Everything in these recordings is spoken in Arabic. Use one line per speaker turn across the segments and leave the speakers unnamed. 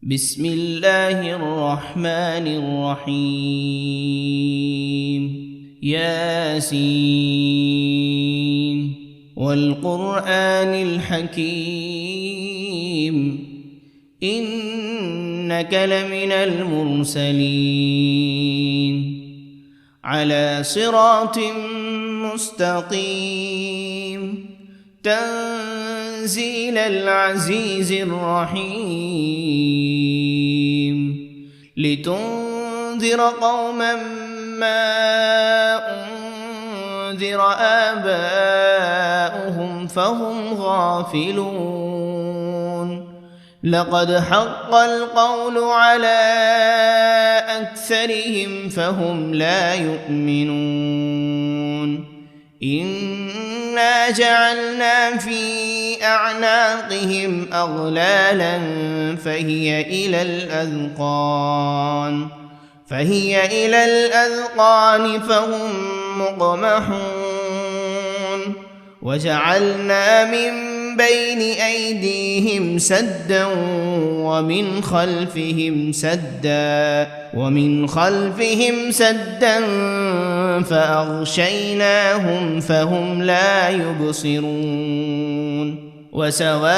بسم الله الرحمن الرحيم ياسين والقرآن الحكيم إنك لمن المرسلين على صراط مستقيم تنزيل العزيز الرحيم لتنذر قوما ما أنذر آباؤهم فهم غافلون لقد حق القول على أكثرهم فهم لا يؤمنون إنا جعلنا في أعناقهم أغلالا فهي إلى الأذقان فهم مقمحون وجعلنا من بين أيديهم سدا ومن خلفهم سدا فأغشيناهم فهم لا يبصرون وسواء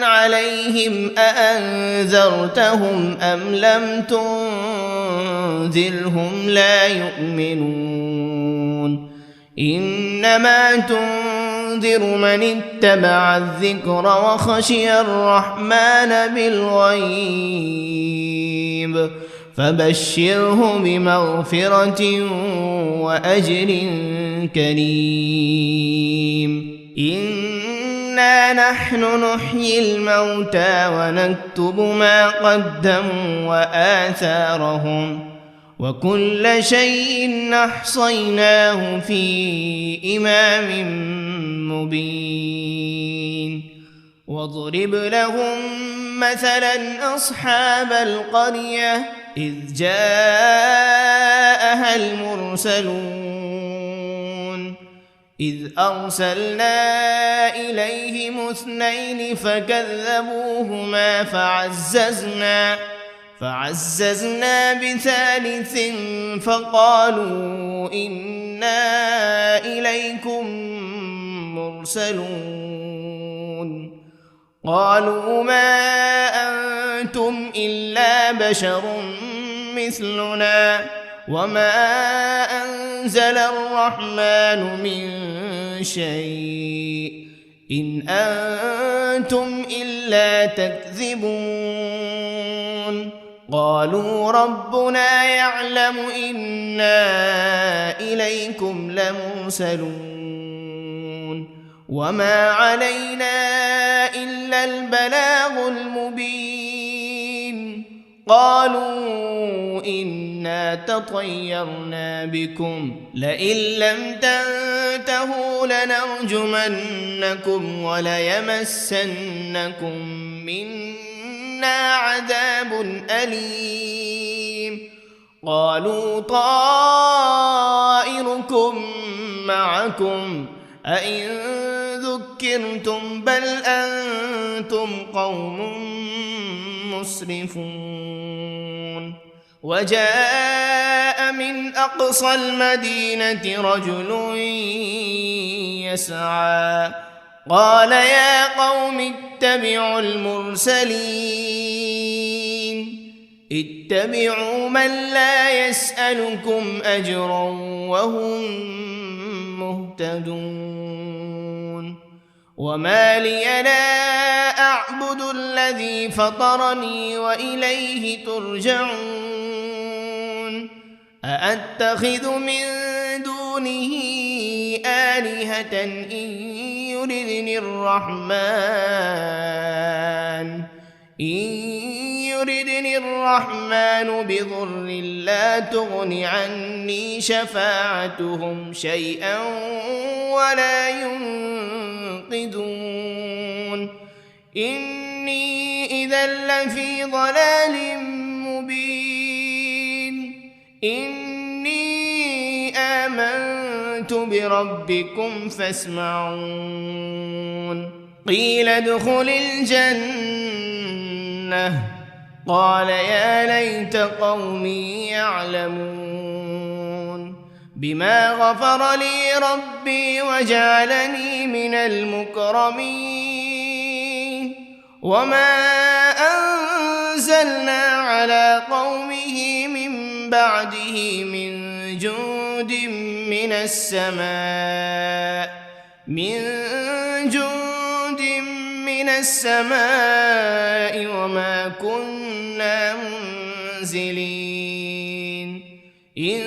عليهم أأنذرتهم أم لم تنذرهم لا يؤمنون إنما تنذر من اتبع الذكر وخشي الرحمن بالغيب فبشره بمغفرة وأجر كريم إنا نحن نحيي الموتى ونكتب ما قدموا وآثارهم وكل شيء أحصيناه في إمام مبين واضرب لهم مثلا أصحاب القرية إذ جاءها المرسلون إذ أرسلنا إليهم 2 فكذبوهما فعززنا بثالث فقالوا إنا إليكم مرسلون قالوا ما أنتم إلا بشر مثلنا وما أنزل الرحمن من شيء إن أنتم إلا تكذبون قالوا ربنا يعلم إنا إليكم لمرسلون وما علينا إلا البلاغ المبين قالوا إنا تطيرنا بكم لئن لم تنتهوا لنرجمنكم وليمسنكم منا عذاب أليم قالوا طائركم معكم أئن ذكرتم بل أنتم قوم مسرفون وجاء من أقصى المدينة رجل يسعى قال يا قوم اتبعوا المرسلين اتبعوا من لا يسألكم أجرا وهم مهتدون وما لي لا أعبد الذي فطرني وإليه ترجعون أأتخذ من دونه آلهة إن يردني الرحمن بضر لا تغن عني شفاعتهم شيئا ولا ينقذون إني إذا لفي ضلال مبين إني آمنت بربكم فاسمعون قيل ادخل الجنة لأغوينه قال يا ليت قومي يعلمون بما غفر لي ربي وجعلني من المكرمين وما أنزلنا على قومه من بعده من جند من السماء وما كنا منزلين إن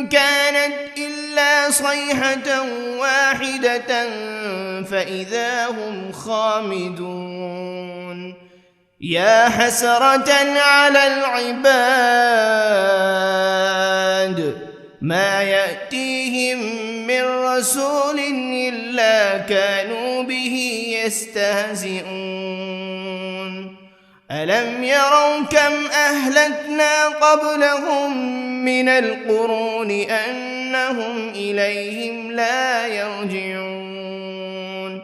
كانت إلا صيحة واحدة فإذا هم خامدون يا حسرة على العباد ما يأتيهم من رسول إلا كانوا به يستهزئون ألم يروا كم أهلكنا قبلهم من القرون أنهم إليهم لا يرجعون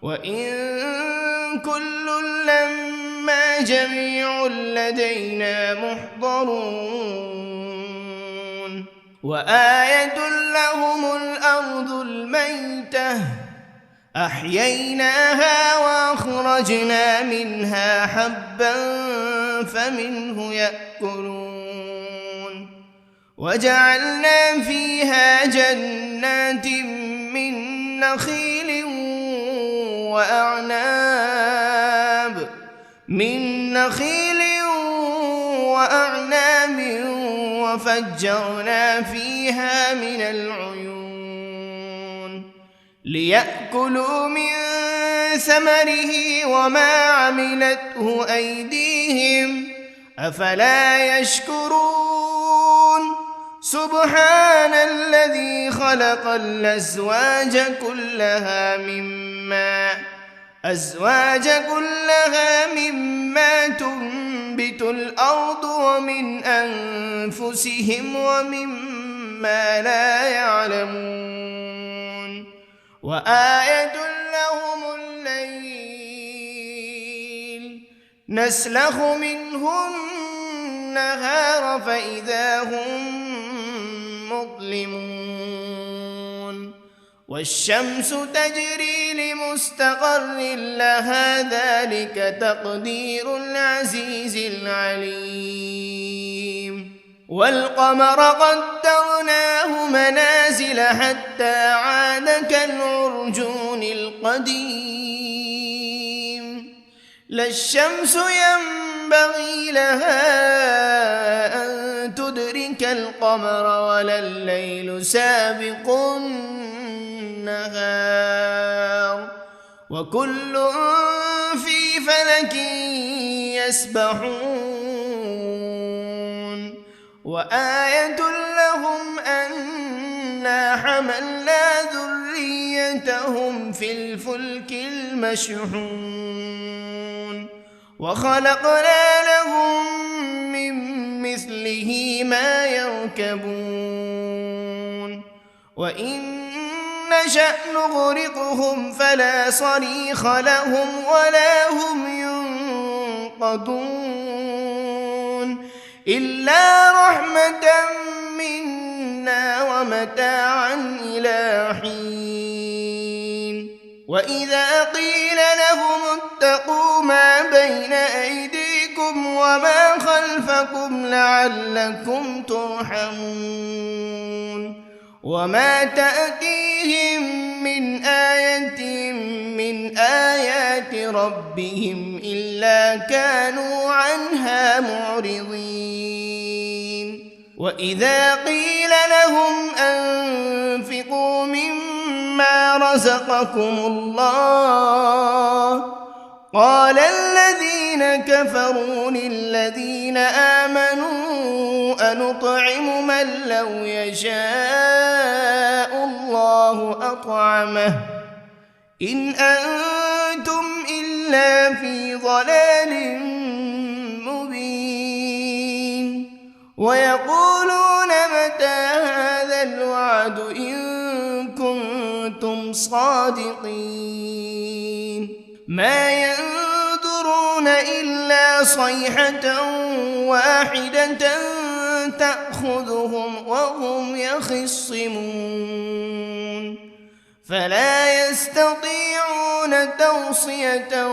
وإن كل لما جميع لدينا محضرون وآية لهم الأرض الميتة أحييناها وأخرجنا منها حبا فمنه يأكلون وجعلنا فيها جنات من نخيل وأعناب وفجرنا فيها من العيون ليأكلوا من ثمره وما عملته أيديهم أفلا يشكرون سبحان الذي خلق الأزواج كلها مما تنبت الأرض ومن أنفسهم ومما لا يعلمون وآية لهم الليل نسلخ منه النهار فإذا هم مظلمون والشمس تجري لمستقر لها ذلك تقدير العزيز العليم والقمر قدرناه منازل حتى عاد كالعرجون القديم لا الشمس ينبغي لها أن تدرك القمر ولا الليل سابق النهار وكل في فلك يسبحون وآية لهم أنا حملنا ذريتهم في الفلك المشحون وخلقنا لهم من مثله ما يركبون وإن نشأ نغرقهم فلا صريخ لهم ولا هم ينقذون إلا رحمة منا ومتاعا إلى حين وإذا قيل لهم اتقوا ما بين أيديكم وما خلفكم لعلكم ترحمون وما تأتيهم من آية من آيات ربهم إلا كانوا عنها معرضين وإذا قيل لهم أنفقوا مما رزقكم الله قال الذين كفروا للذين آمنوا أنطعم من لو يشاء الله أطعمه إن أنتم إلا في ضلال مبين ويقولون متى هذا الوعد إن كنتم صادقين ما ينظرون إلا صيحة واحدة تأخذهم وهم يخصمون فلا يستطيعون توصية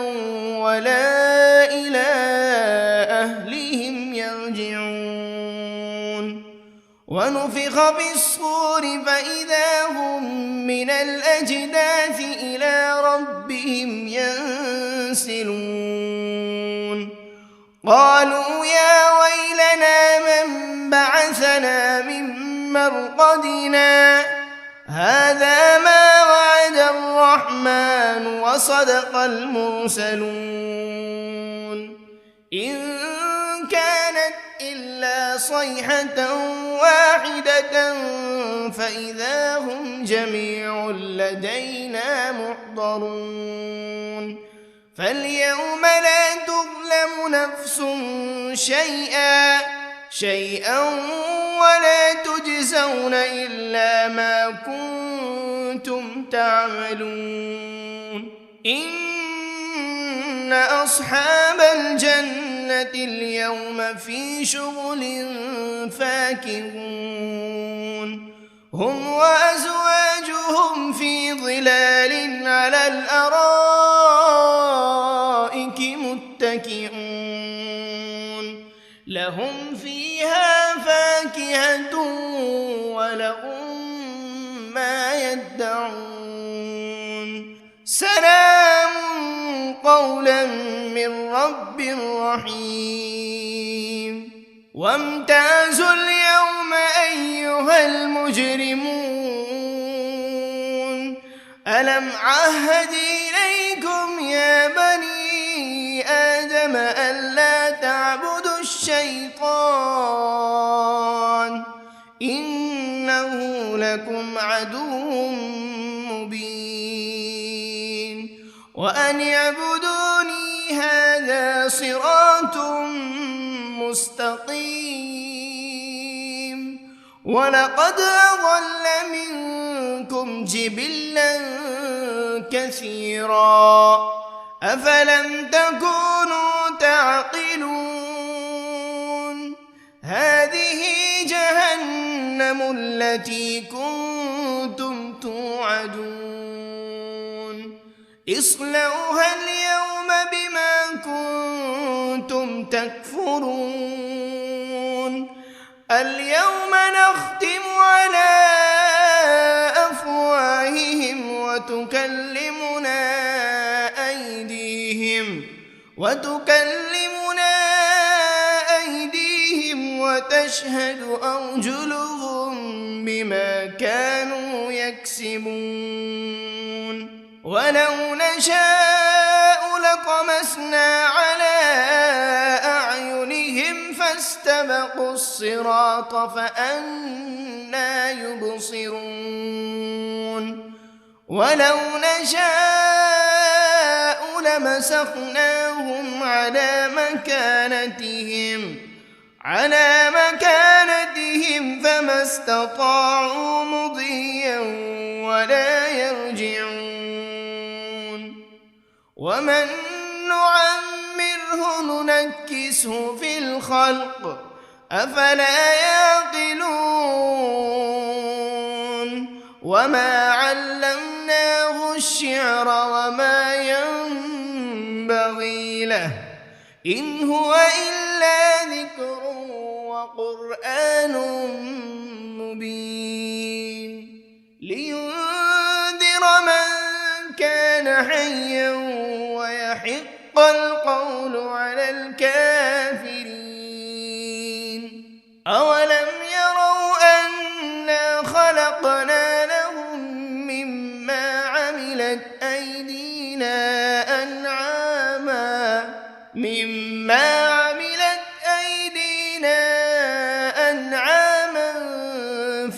ولا إلى أهلهم يرجعون ونفخ في الصور فإذا هم من الأجداث إلى ربهم ينسلون قالوا يا ويلنا من بعثنا من مرقدنا هذا ما وعد الرحمن وصدق المرسلون إن كانت إلا صيحة واحدة فإذا هم جميع لدينا محضرون فاليوم لا تظلم نفس شيئا ولا تجزون إلا ما كنتم تعملون إن أصحاب الجنة اليوم في شغل فاكهون هم وأزواجهم في ظلال على الأرائك متكئون لهم فيها فاكهة ولهم ما يدعون سلام قولا من رب رحيم وامتازوا اليوم أيها المجرمون ألم عهد إليكم يا بني آدم ألا تعبدوا الشيطان إنه لكم عدو مبين وأن اعبدوني هذا صراط مستقيم ولقد أضل منكم جبلا كثيرا أفلم تكونوا تعقلون هذه جهنم التي كنتم توعدون اصلوها اليوم بما كنتم تكفرون اليوم نختم على أفواههم وتكلمنا أيديهم وتشهد أرجلهم بما كانوا يكسبون ولو نشاء لطمسنا على أعينهم فاستبقوا الصراط فأنى يبصرون ولو نشاء لمسخناهم على مكانتهم فما استطاعوا مضيا ولا يرجعون ومن نعمره ننكسه في الخلق أفلا يعقلون وما علمناه الشعر وما ينبغي له إن هو إلا ذكر وقرآن مبين لينذر من كان حيا ويحق القول على الكافرين أولم يروا أنا خلقنا لهم مما عملت أيدينا أنعاما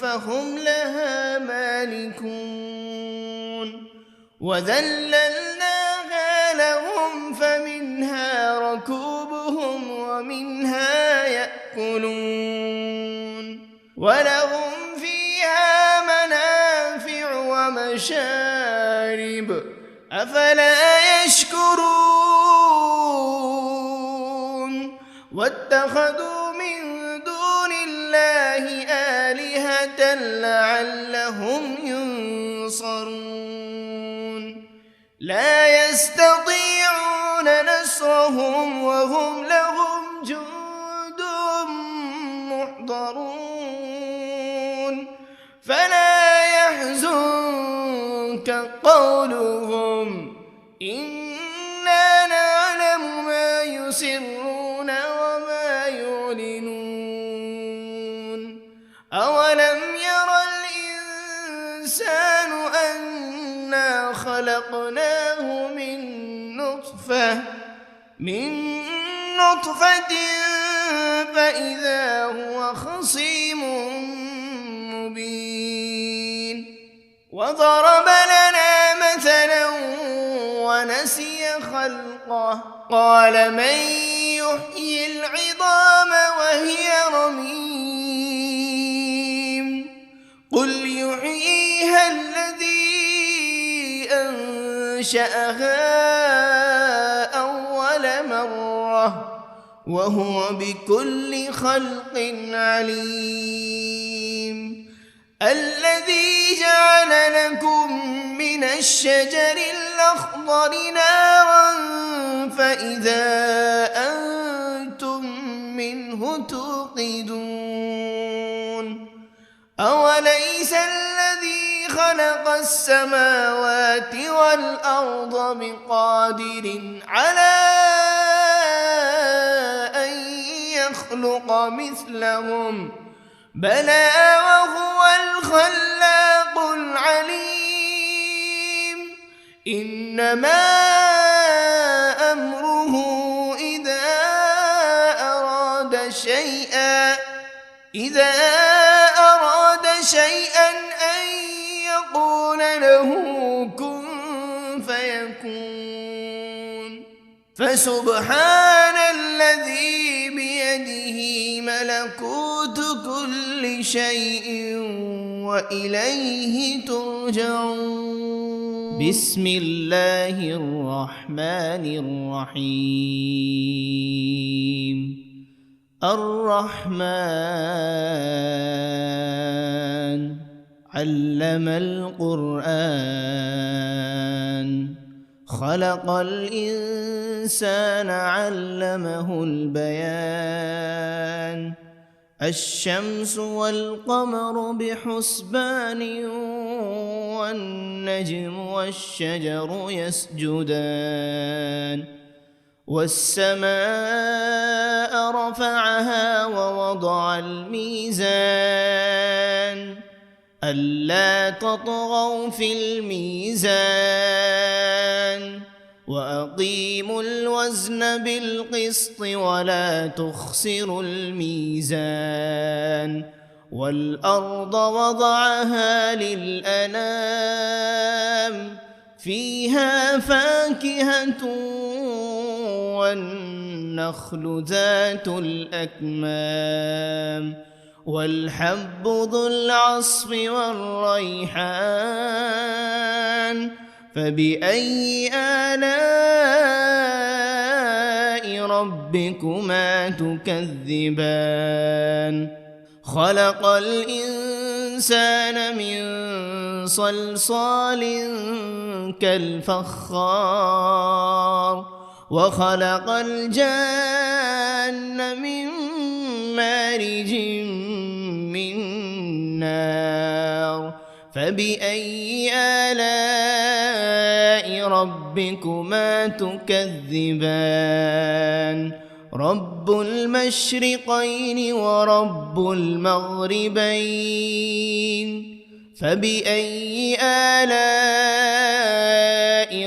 فهم لها مالكون وذللناها لهم فمنها ركوبهم ومنها يأكلون ولهم فيها منافع ومشارب أفلا يشكرون واتخذوا من دون الله آلهة لعلهم ينصرون لا يستطيعون نصرهم وهم لهم جند محضرون فلا يحزنك قولهم إنا نعلم ما يسرون وما يعلنون أولم ير الإنسان أنا خلقناه من نطفة فإذا هو خصيم مبين وضرب لنا مثلا ونسي خلقه قال من يحيي العظام وهي رميم قل يحييها الذي أنشأها أول مرة وهو بكل خلق عليم الذي جعل لكم من الشجر الأخضر نارا فإذا أنتم منه توقدون أوليس الذي خلق السماوات والأرض بقادر على أن يخلق مثلهم بلى وهو الخلاق العليم إنما أمره إذا أراد شيئا أن يقول له كن فيكون فسبحان الذي بيده ملكوت كل شيء وإليه ترجعون بسم الله الرحمن الرحيم الرحمن علم القرآن خلق الإنسان علمه البيان الشمس والقمر بحسبان والنجم والشجر يسجدان والسماء رفعها ووضع الميزان ألا تطغوا في الميزان وأقيموا الوزن بالقسط ولا تخسروا الميزان والأرض وضعها للأنام فيها فاكهة والنخل ذات الأكمام والحب ذو العصف والريحان فبأي آلاء ربكما تكذبان خلق الإنسان من صلصال كالفخار وخلق الجان من مارج من نار فبأي آلاء ربكما تكذبان رب المشرقين ورب المغربين فبأي آلاء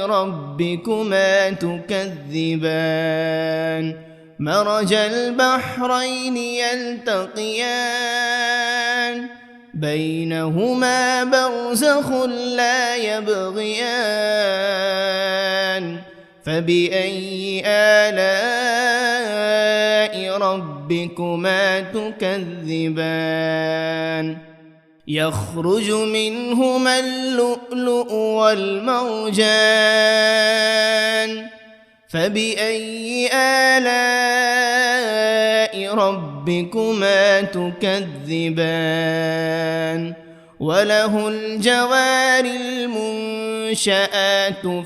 ربكما تكذبان مرج البحرين يلتقيان بينهما برزخ لا يبغيان فبأي آلاء ربكما تكذبان يخرج منهما اللؤلؤ والمرجان فبأي آلاء ربكما تكذبان وله الجوار المنشآت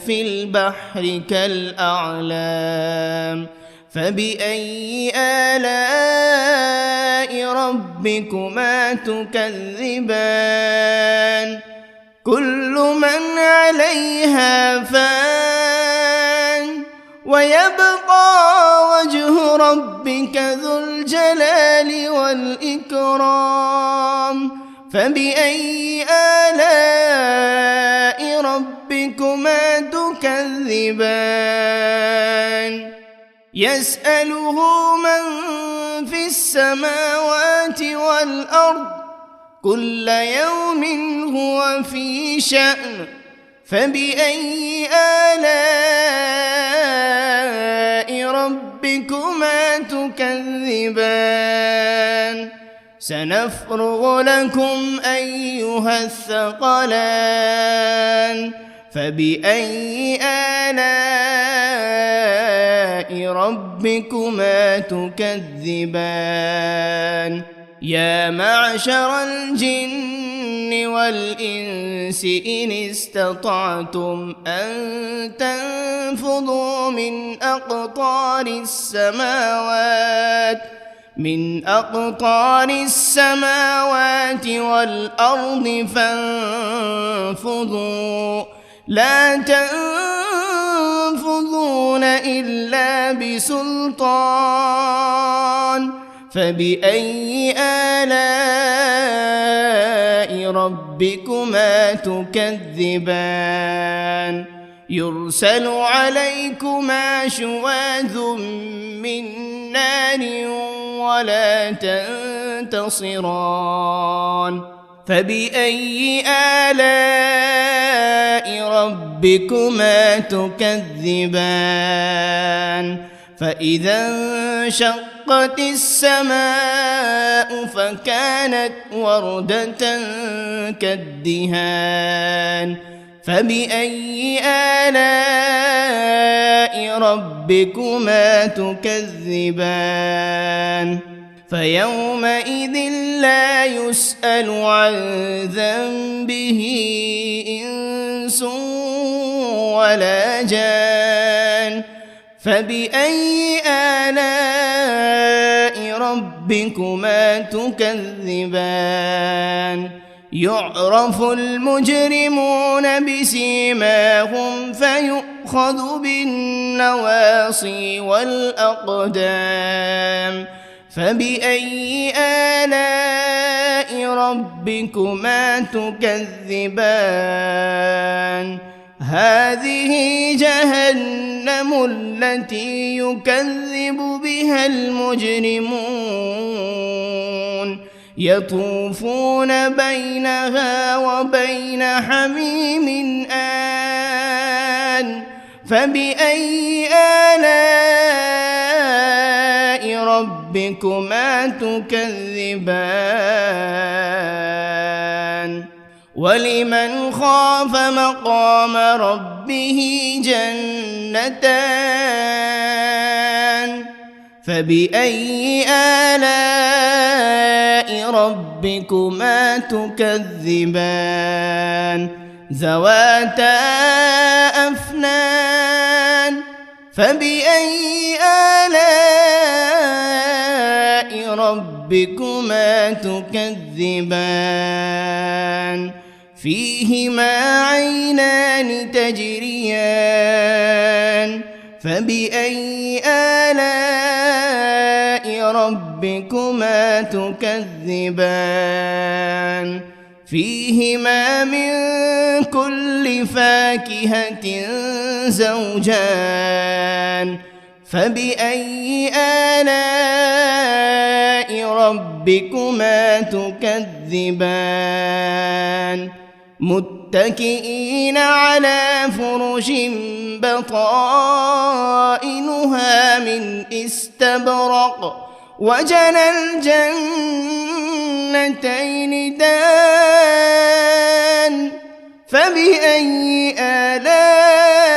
في البحر كالأعلام فبأي آلاء ربكما تكذبان كل من عليها فان ويبقى وجه ربك ذو الجلال والإكرام فبأي آلاء ربكما تكذبان يسأله من في السماوات والأرض كل يوم هو في شأن فبأي آلاء ربكما تكذبان سنفرغ لكم أيها الثقلان فبأي آلاء ربكما تكذبان يا معشر الجن والإنس إن استطعتم أن تنفذوا من أقطار السماوات والأرض فانفذوا لا تنفذون إلا بسلطان فبأي آلاء ربكما تكذبان يرسل عليكما شواذ من نار ولا تنتصران فبأي آلاء ربكما تكذبان فإذا انشقت السماء فكانت وردة كالدهان فبأي آلاء ربكما تكذبان فيومئذ لا يسأل عن ذنبه إنس ولا جان فبأي آلاء ربكما تكذبان يعرف المجرمون بسيماهم فيؤخذ بالنواصي والأقدام فبأي آلاء ربكما تكذبان هذه جهنم التي يكذب بها المجرمون يطوفون بينها وبين حميم آن فبأي آلاء ربكما تكذبان ولمن خاف مقام ربه جنتان فبأي آلاء ربكما تكذبان ذواتا أفنان فبأي آلاء ربكما تكذبان فيهما عينان تجريان فبأي آلاء ربكما تكذبان فيهما من كل فاكهة زوجان فبأي آلاء ربكما تكذبان متكئين على فرش بطائنها من استبرق وجنى الجنتين دان فبأي آلاء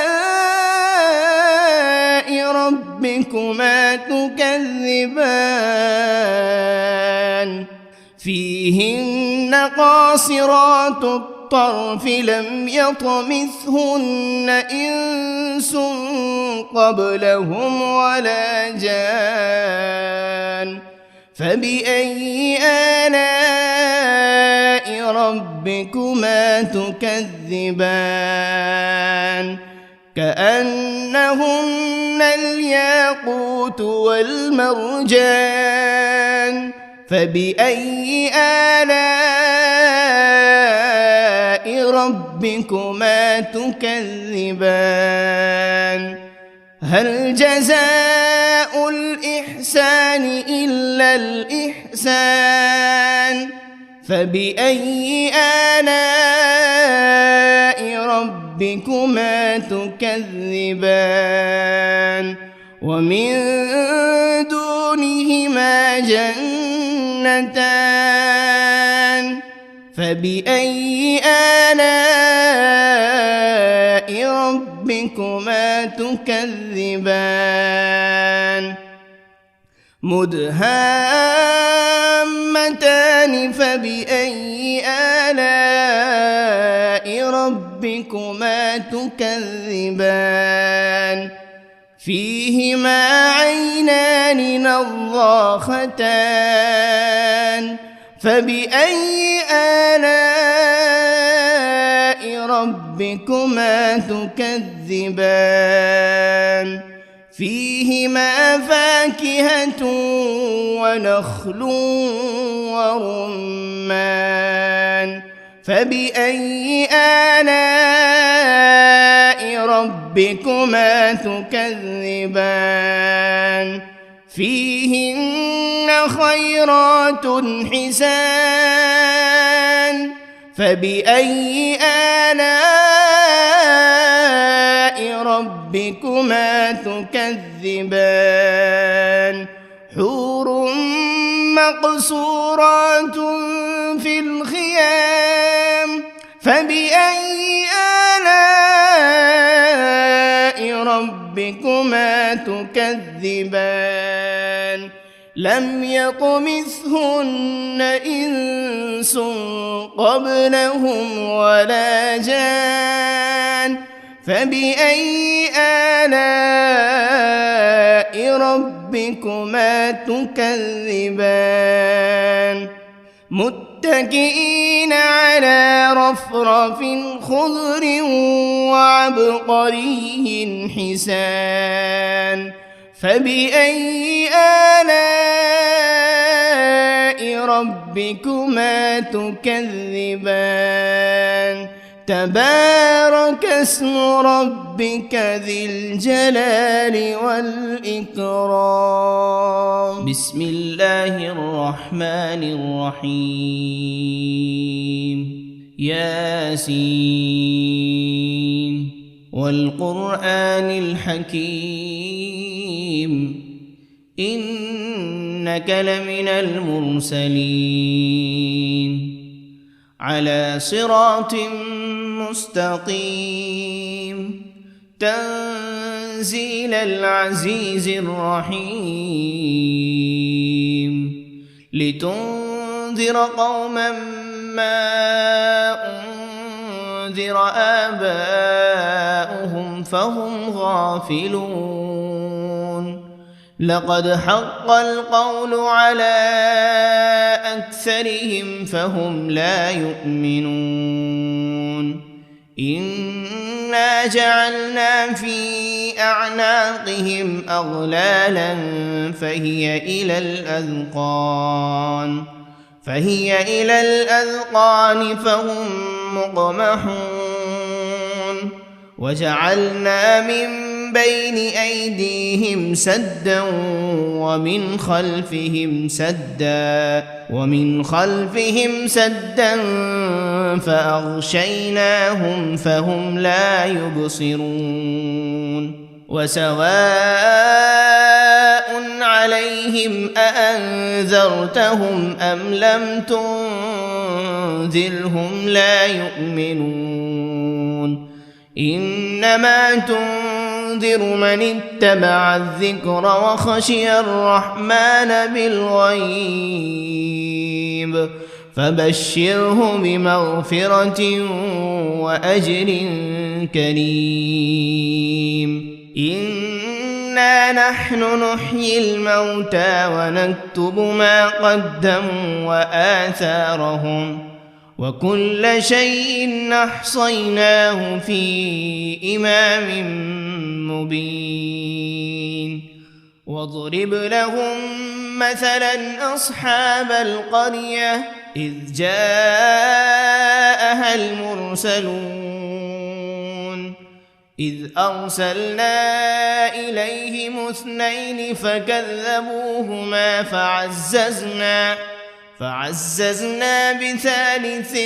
ربكما تكذبان تكذبان فيهن قاصرات الطرف لم يطمثهن إنس قبلهم ولا جان فبأي آلاء ربكما تكذبان كأنهن الياقوت والمرجان فبأي آلاء ربكما تكذبان هل جزاء الإحسان إلا الإحسان فبأي آلاء ربكما تكذبان ومن دونهما جنتان فبأي آلاء ربكما تكذبان مدهامتان فبأي آلاء ربكما تكذبان فيهما عينان نضاختان فبأي آلاء ربكما تكذبان فيهما فاكهة ونخل ورمان فبأي آلاء ربكما تكذبان فيهن خيرات حسان فبأي آلاء ربكما تكذبان حور مقصورات في الخيام فبأي آلاء ربكما تكذبان لم يطمثهن إنس قبلهم ولا جان فبأي آلاء ربكما تكذبان متكئين على رفرف خضر وعبقري حسان فبأي آلاء ربكما تكذبان تبارك اسم ربك ذي الجلال والإكرام بسم الله الرحمن الرحيم ياسين والقرآن الحكيم إنك لمن المرسلين على صراط مستقيم تنزيل العزيز الرحيم لتنذر قوما ما أنذر آباؤهم فهم غافلون لقد حق القول على أكثرهم فهم لا يؤمنون إنا جعلنا في أعناقهم أغلالا فهي إلى الأذقان فهم مقمحون وجعلنا من بين أيديهم سدا ومن خلفهم سدا فأغشيناهم فهم لا يبصرون وسواء عليهم أأنذرتهم أم لم تنذرهم لا يؤمنون إنما تنذر تنذر من اتبع الذكر وخشي الرحمن بالغيب فبشره بمغفرة وأجر كريم إنا نحن نحيي الموتى ونكتب ما قدموا وآثارهم وكل شيء أحصيناه في إمام مبين واضرب لهم مثلا أصحاب القرية إذ جاءها المرسلون إذ أرسلنا إليهم 2 فكذبوهما فعززنا بثالث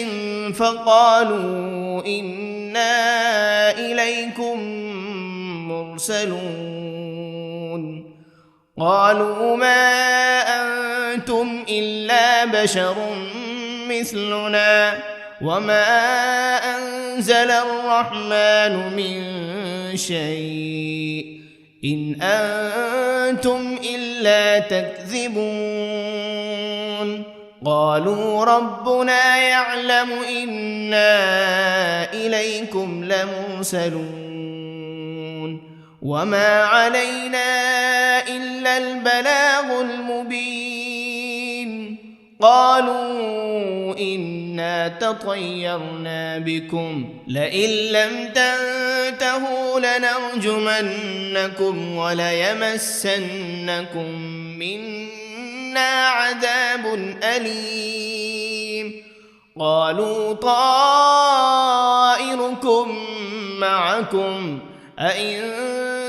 فقالوا إنا إليكم مرسلون قالوا ما أنتم إلا بشر مثلنا وما أنزل الرحمن من شيء إن أنتم إلا تكذبون قالوا ربنا يعلم إنا إليكم لمرسلون وما علينا إلا البلاغ المبين قالوا إنا تطيرنا بكم لئن لم تنتهوا لنرجمنكم وليمسنكم منا عذاب أليم قالوا طائركم معكم أئن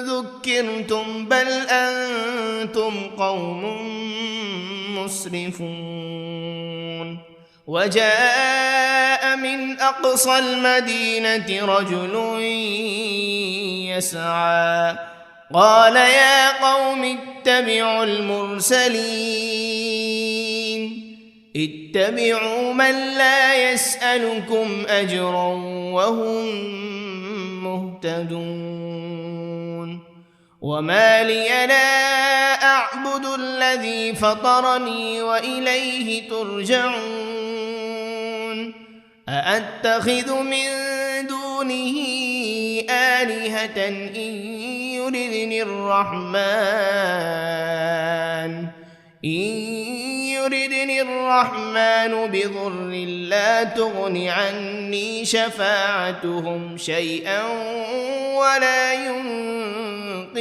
ذكرتم بل أنتم قوم مسرفون وجاء من أقصى المدينة رجل يسعى قال يا قوم اتبعوا المرسلين اتبعوا من لا يسألكم أجرا وهم مهتدون وما لي لا أعبد الذي فطرني وإليه ترجعون أأتخذ من دونه آلهة إن يردني الرحمن بضر لا تغن عني شفاعتهم شيئا ولا ينقذون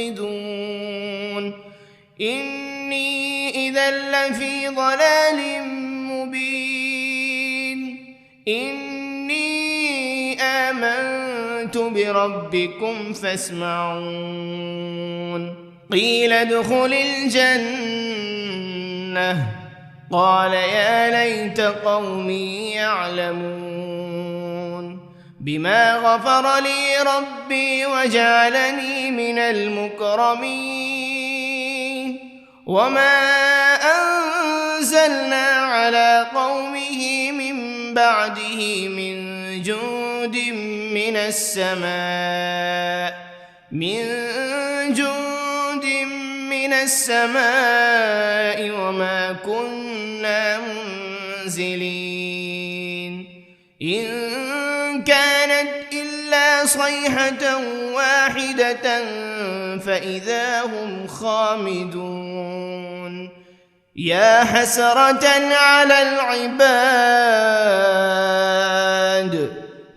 إني إذا لفي ضلال مبين إني آمنت بربكم فاسمعون قيل ادخل الجنة قال يا ليت قومي يعلمون بما غفر لي ربي وجعلني من المكرمين وما أنزلنا على قومه من بعده من جند من السماء وما كنا منزلين إن كانت إلا صيحة واحدة فإذا هم خامدون يا حسرة على العباد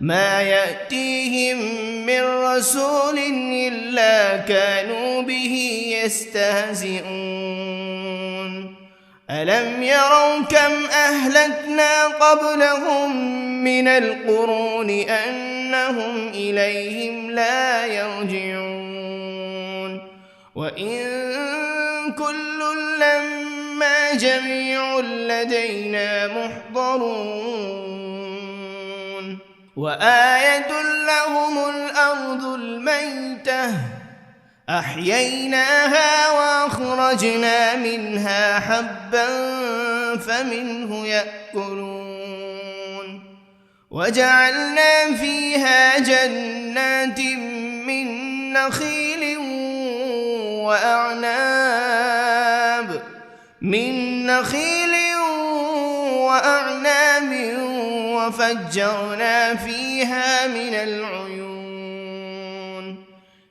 ما يأتيهم من رسول إلا كانوا به يستهزئون ألم يروا كم أهلكنا قبلهم من القرون أنهم إليهم لا يرجعون وإن كل لما جميع لدينا محضرون وآية لهم الأرض الميتة أحييناها وأخرجنا منها حبا فمنه يأكلون وجعلنا فيها جنات من نخيل وأعناب من نخيل وأعناب وفجرنا فيها من العيون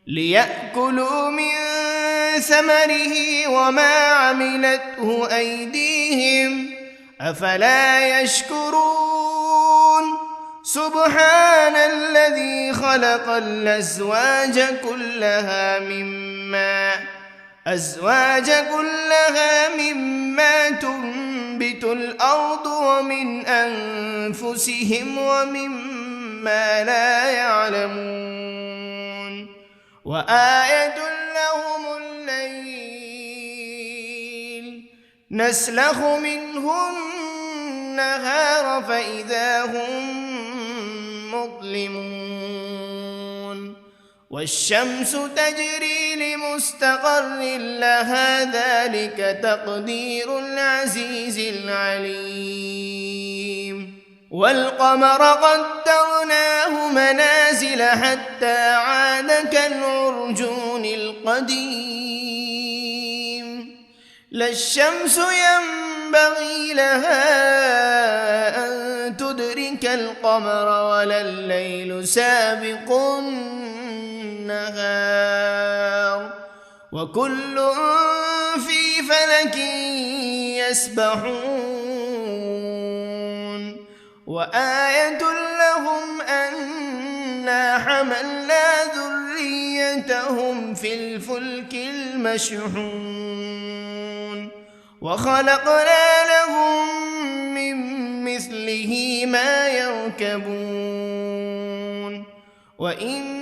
ليأكلوا من ثمره وما عملته أيديهم أفلا يشكرون سبحان الذي خلق الأزواج كلها مما تنبت الأرض ومن أنفسهم ومما لا يعلمون وآية لهم الليل نسلخ منه النهار فإذا هم مظلمون والشمس تجري لمستقر لها ذلك تقدير العزيز العليم والقمر قدرناه منازل حتى عاد كالعرجون القديم لا الشمس ينبغي لها أن تدرك القمر ولا الليل سابق النهار وكل في فلك يسبحون وآية لهم أنا حملنا ذريتهم في الفلك المشحون وخلقنا لهم من مثله ما يركبون وإن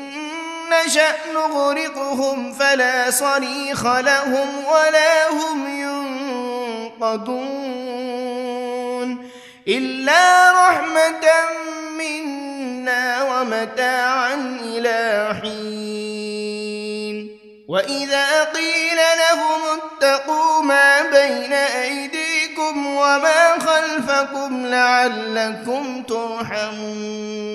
نشأ نغرقهم فلا صريخ لهم ولا هم ينقذون إلا رحمة منا ومتاعا إلى حين وإذا قيل لهم اتقوا ما بين أيديكم وما خلفكم لعلكم ترحمون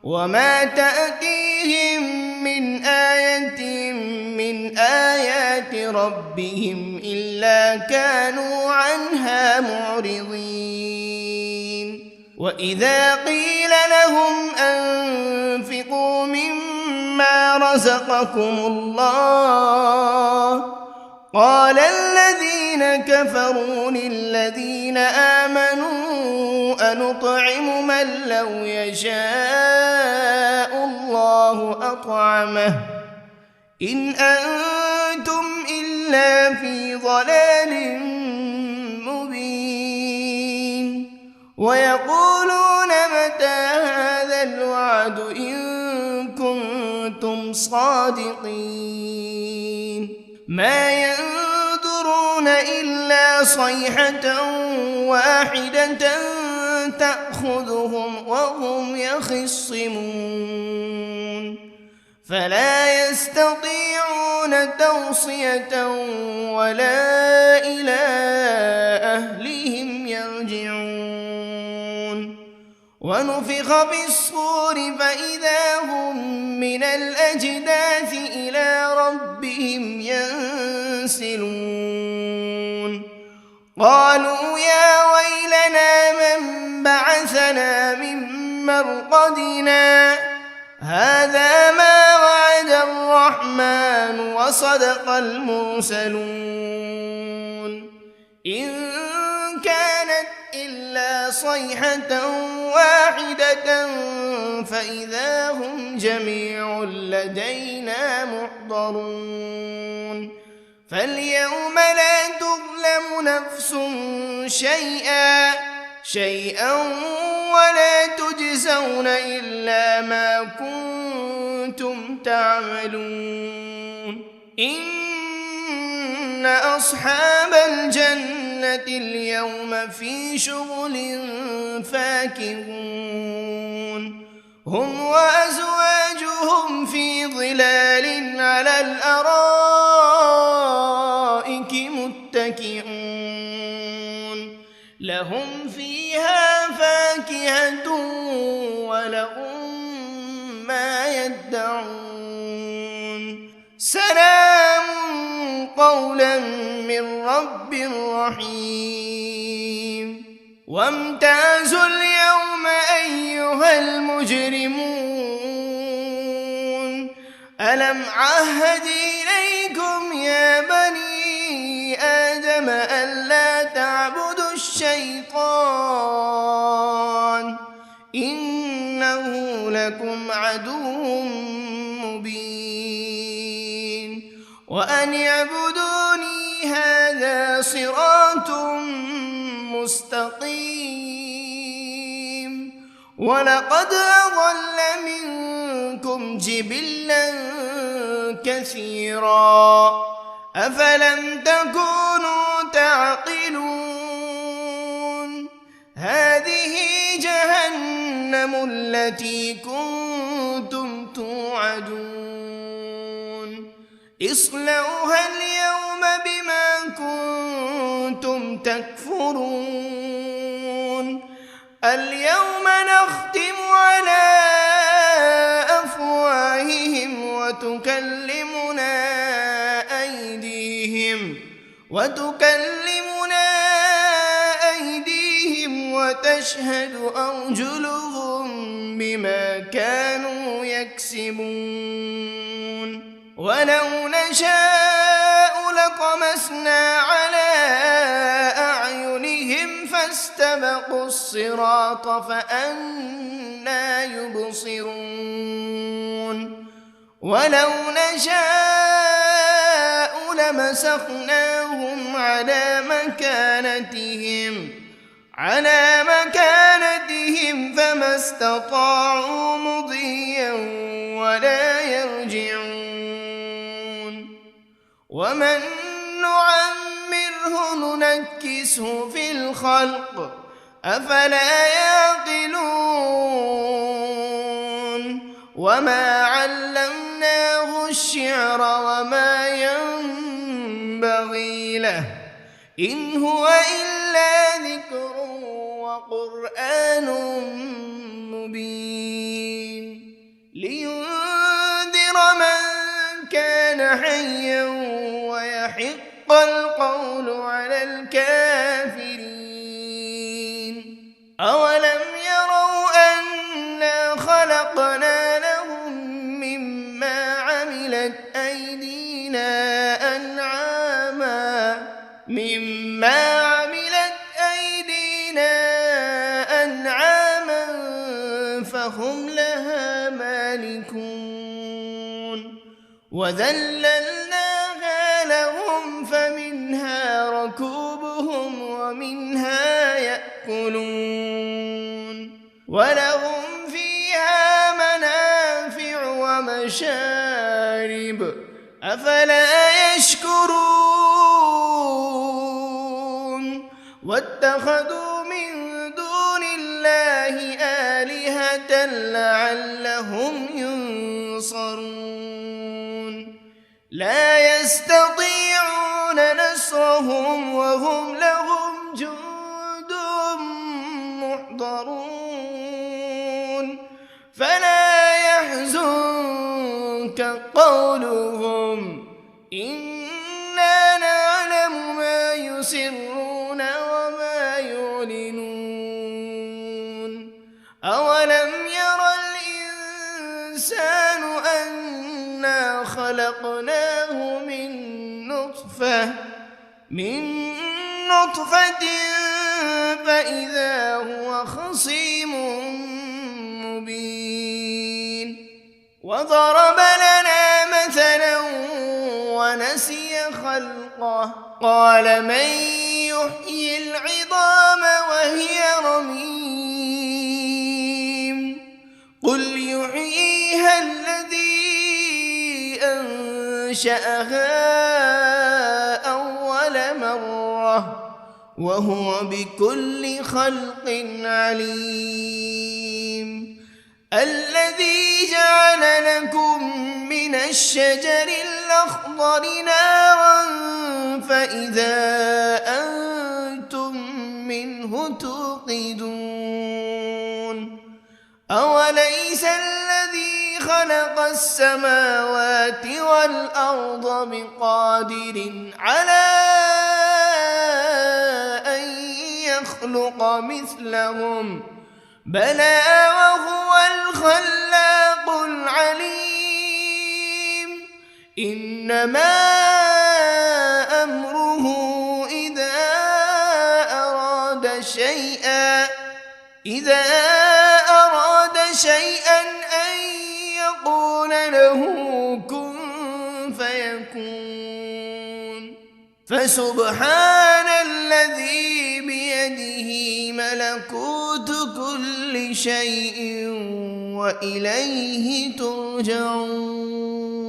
وما تأتيهم من آية من آيات ربهم إلا كانوا عنها معرضين وإذا قيل لهم أنفقوا مما رزقكم الله قال الذين كفروا للذين آمنوا أنطعم من لو يشاء الله أطعمه إن أنتم إلا في ضلال مبين ويقولون متى هذا الوعد إن كنتم صادقين ما ينظرون إلا صيحة واحدة تأخذهم وهم يخصمون فلا يستطيعون توصية ولا إلى أهلهم يرجعون ونفخ بالصور فإذا هم من الأجداث إلى ربهم ينسلون قالوا يا ويلنا من بعثنا من مرقدنا هذا ما وعد الرحمن وصدق المرسلون إن كانت إلا صيحة واحدة فإذا هم جميع لدينا محضرون فاليوم لا تظلم نفس شيئا ولا تجزون إلا ما كنتم تعملون إن أصحاب الجنة اليوم في شغل فاكهون هم وأزواجهم في ظلال على الأرائك متكئون لهم فيها فاكهة ولهم ما يدعون سلام قولا من رب رحيم وامتازوا اليوم أيها المجرمون ألم عهد إليكم يا بني آدم ألا تعبدوا الشيطان إنه لكم عدو مبين وأن اعبدوني هذا صراط مستقيم ولقد أضل منكم جبلا كثيرا أفلم تكونوا تعقلون هذه جهنم التي كنتم توعدون اصلوها اليوم بما كنتم تكفرون اليوم نختم على أفواههم وتكلمنا أيديهم وتشهد أرجلهم بما كانوا يكسبون ولو نشاء لطمسنا على أعينهم فاستبقوا الصراط فأنى يبصرون ولو نشاء لمسخناهم على مكانتهم فما استطاعوا مضيا ولا يرجعون ومن نعمره ننكسه في الخلق أفلا يعقلون وما علمناه الشعر وما ينبغي له إن هو إلا ذكر وقرآن مبين لينذر من كان حيا ويحق القول على الكافرين أولم يروا أنا خلقنا لهم مما عملت أيدينا أنعاما فهم لها مالكون وذللناها لهم فمنها ركوبهم ومنها يأكلون ولهم فيها منافع ومشارب أفلا يشكرون واتخذوا من دون الله آلهة لعلهم ينصرون لا يستطيعون نصرهم وهم لهم جند محضرون فلا يحزنك قولهم إنا نعلم ما يسرون وما يعلنون أولم ير الإنسان أنا خلقناه من نطفة فإذا هو خصيم مبين وضرب لنا مثلا ونسي خلقه قال من يحيي العظام وهي رميم قل يحييها الذي أنشأها أول مرة وهو بكل خلق عليم الذي جعل لكم من الشجر الأخضر نارا فإذا أنتم منه توقدون أوليس الذي خلق السماوات والأرض بقادر على أن يخلق مثلهم بلى وهو الخلاق العليم إنما أمره إذا أراد شيئا أن يقول له كن فيكون فسبحان الذي بيده ملكوت كل شيء وإليه ترجعون.